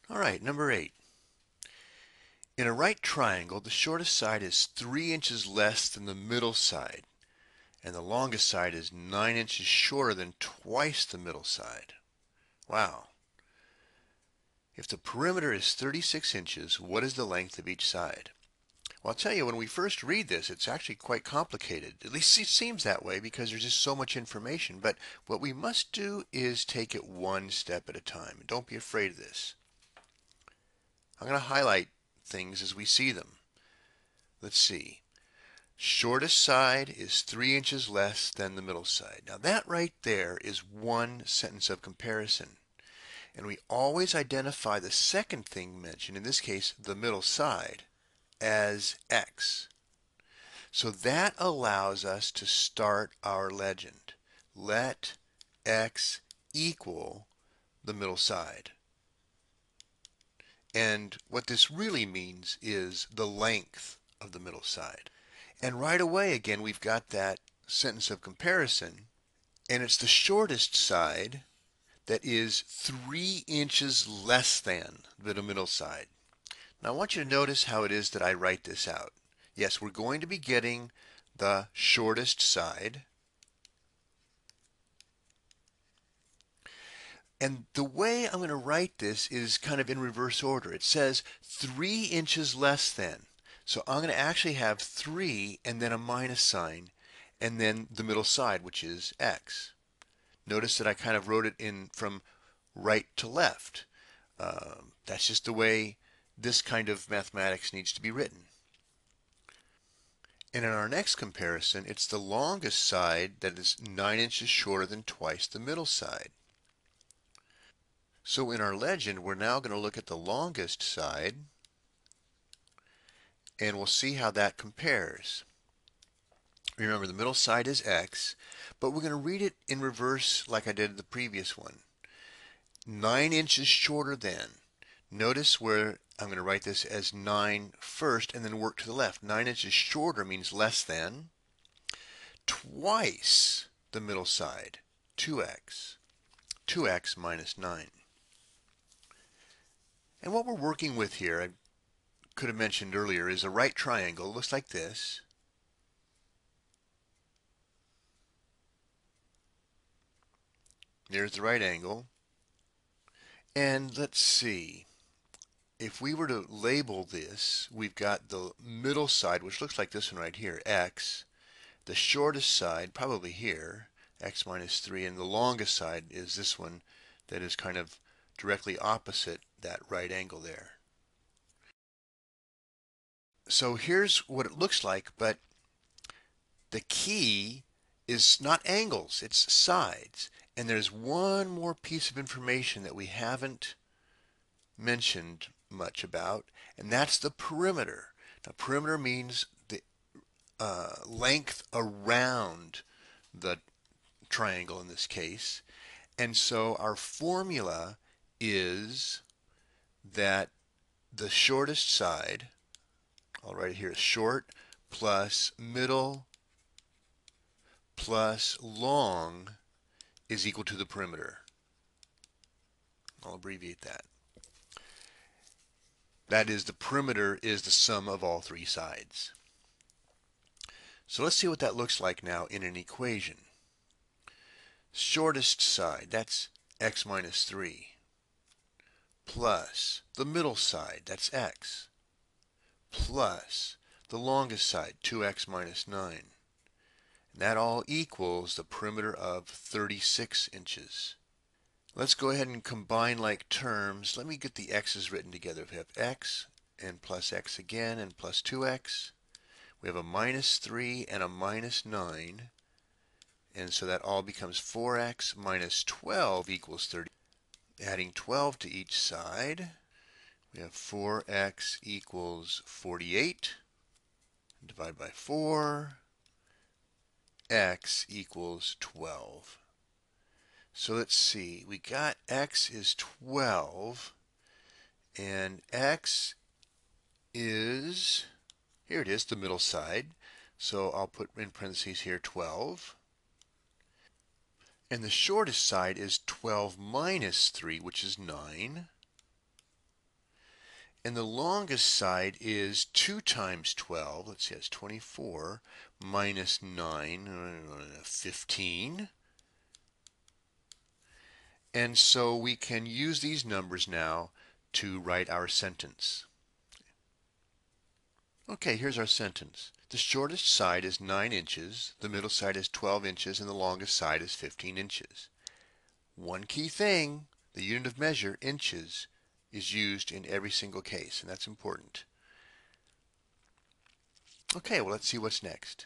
All right, number 8. In a right triangle, the shortest side is 3 inches less than the middle side, and the longest side is 9 inches shorter than twice the middle side. Wow. If the perimeter is 36 inches, what is the length of each side? Well, I'll tell you, when we first read this, it's actually quite complicated. At least it seems that way because there's just so much information. But what we must do is take it one step at a time. Don't be afraid of this. I'm going to highlight things as we see them. Let's see. Shortest side is 3 inches less than the middle side. Now that right there is one sentence of comparison. And we always identify the second thing mentioned, in this case the middle side, as x. So that allows us to start our legend. Let x equal the middle side. And what this really means is the length of the middle side. And right away, again, we've got that sentence of comparison, and it's the shortest side that is 3 inches less than the middle side. Now I want you to notice how it is that I write this out. Yes, we're going to be getting the shortest side. And the way I'm going to write this is kind of in reverse order. It says 3 inches less than. So I'm going to actually have 3 and then a minus sign and then the middle side, which is x. Notice that I kind of wrote it in from right to left. That's just the way this kind of mathematics needs to be written. And in our next comparison, it's the longest side that is 9 inches shorter than twice the middle side. So in our legend, we're now going to look at the longest side, and we'll see how that compares. Remember, the middle side is x, but we're going to read it in reverse like I did the previous one. 9 inches shorter than. Notice where I'm going to write this as 9 first and then work to the left. 9 inches shorter means less than. Twice the middle side, 2x. 2x minus 9. And what we're working with here, I could have mentioned earlier, is a right triangle. It looks like this. There's the right angle. And let's see. If we were to label this, we've got the middle side, which looks like this one right here, x. The shortest side, probably here, x minus 3. And the longest side is this one that is kind of directly opposite that right angle there. So here's what it looks like, but the key is not angles, it's sides. And there's one more piece of information that we haven't mentioned much about, and that's the perimeter. Now, perimeter means the length around the triangle in this case. And so our formula is that the shortest side, I'll write it here, short plus middle plus long is equal to the perimeter. I'll abbreviate that. That is, the perimeter is the sum of all three sides. So let's see what that looks like now in an equation. Shortest side, that's x minus 3, plus the middle side, that's x, plus the longest side, 2x minus 9. And that all equals the perimeter of 36 inches. Let's go ahead and combine like terms. Let me get the x's written together. We have x and plus x again and plus 2x. We have a minus 3 and a minus 9. And so that all becomes 4x minus 12 equals 30. Adding 12 to each side, we have 4x equals 48. Divide by 4. X equals 12. So let's see. We got x is 12. And x is, here it is, the middle side. So I'll put in parentheses here 12. And the shortest side is 12 minus 3, which is 9. And the longest side is 2 times 12. Let's see, that's 24 minus 9, 15. And so we can use these numbers now to write our sentence. Okay, here's our sentence. The shortest side is 9 inches, the middle side is 12 inches, and the longest side is 15 inches. One key thing, the unit of measure, inches, is used in every single case, and that's important. Okay, well, let's see what's next.